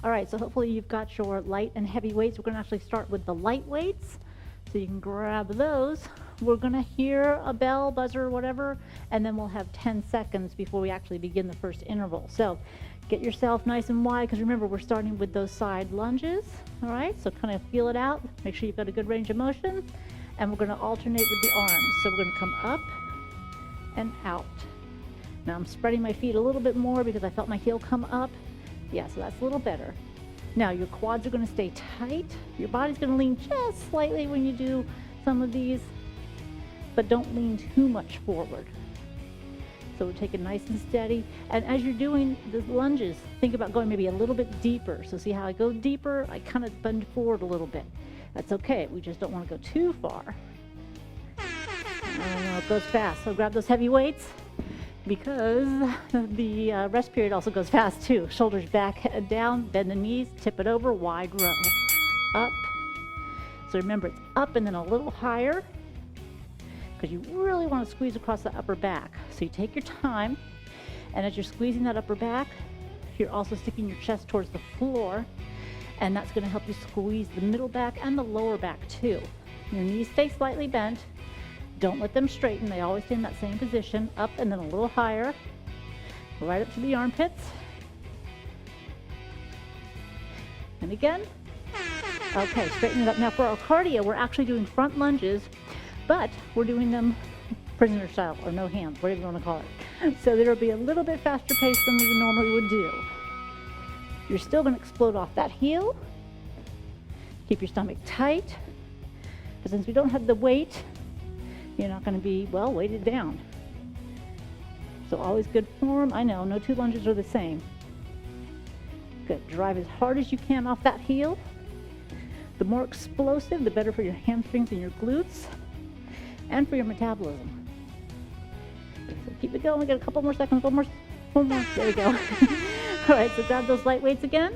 All right, so hopefully you've got your light and heavy weights. We're gonna actually start with the light weights. So you can grab those. We're gonna hear a bell, buzzer, whatever, and then we'll have 10 seconds before we actually begin the first interval. So get yourself nice and wide, because remember, we're starting with those side lunges. All right, so kind of feel it out. Make sure you've got a good range of motion. And we're gonna alternate with the arms. So we're gonna come up and out. Now I'm spreading my feet a little bit more because I felt my heel come up. Yeah, so that's a little better. Now your quads are gonna stay tight. Your body's gonna lean just slightly when you do some of these, but don't lean too much forward. So we'll take it nice and steady. And as you're doing the lunges, think about going maybe a little bit deeper. So see how I go deeper? I kind of bend forward a little bit. That's okay, we just don't want to go too far. It goes fast, so grab those heavy weights, because the rest period also goes fast too. Shoulders back, head down, bend the knees, tip it over, wide row. Up. So remember, it's up and then a little higher, because you really want to squeeze across the upper back. So you take your time, and as you're squeezing that upper back, you're also sticking your chest towards the floor, and that's going to help you squeeze the middle back and the lower back too. Your knees stay slightly bent. Don't let them straighten. They always stay in that same position. Up and then a little higher, right up to the armpits. And again. Okay, straighten it up. Now for our cardio, we're actually doing front lunges, but we're doing them prisoner style, or no hands, whatever you want to call it. So there'll be a little bit faster pace than we normally would do. You're still going to explode off that heel. Keep your stomach tight, because since we don't have the weight, you're not going to be, well, weighted down. So always good form. I know, no two lunges are the same. Good. Drive as hard as you can off that heel. The more explosive, the better for your hamstrings and your glutes, and for your metabolism. So keep it going. We got a couple more seconds. One more. There we go. All right, so grab those light weights again.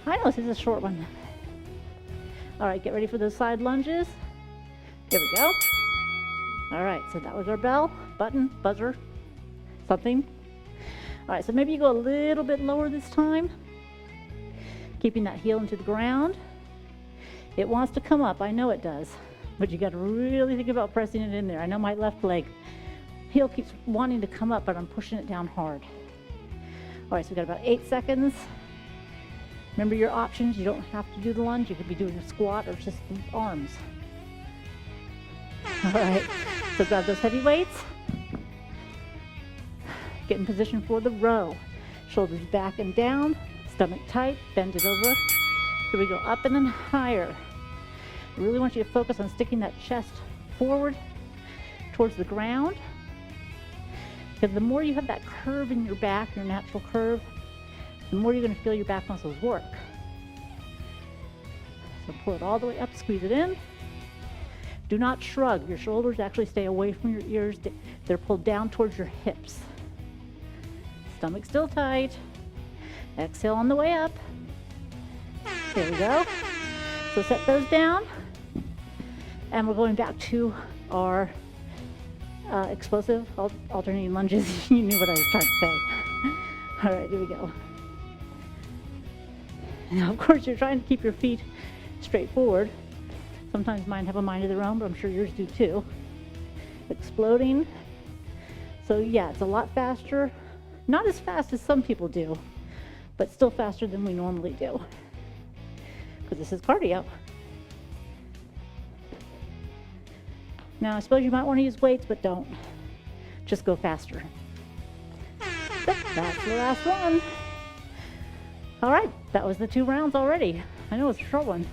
I know this is a short one. All right, get ready for those side lunges. There we go. All right, so that was our bell, button, buzzer, something. All right, so maybe you go a little bit lower this time, keeping that heel into the ground. It wants to come up, I know it does, but you got to really think about pressing it in there. I know my left leg, heel keeps wanting to come up, but I'm pushing it down hard. All right, so we've got about 8 seconds. Remember your options. You don't have to do the lunge. You could be doing a squat or just the arms. All right, so grab those heavy weights. Get in position for the row. Shoulders back and down, stomach tight, bend it over. Here we go, up and then higher. I really want you to focus on sticking that chest forward towards the ground, because the more you have that curve in your back, your natural curve, the more you're going to feel your back muscles work. So pull it all the way up, squeeze it in. Do not shrug. Your shoulders actually stay away from your ears. They're pulled down towards your hips. Stomach still tight. Exhale on the way up. There we go. So set those down. And we're going back to our explosive alternating lunges. You knew what I was trying to say. All right, here we go. Now, of course, you're trying to keep your feet straight forward. Sometimes mine have a mind of their own, but I'm sure yours do too. Exploding. So yeah, it's a lot faster. Not as fast as some people do, but still faster than we normally do, because this is cardio. Now, I suppose you might want to use weights, but don't. Just go faster. That's the last one. All right, that was the 2 rounds already. I know it's a short one.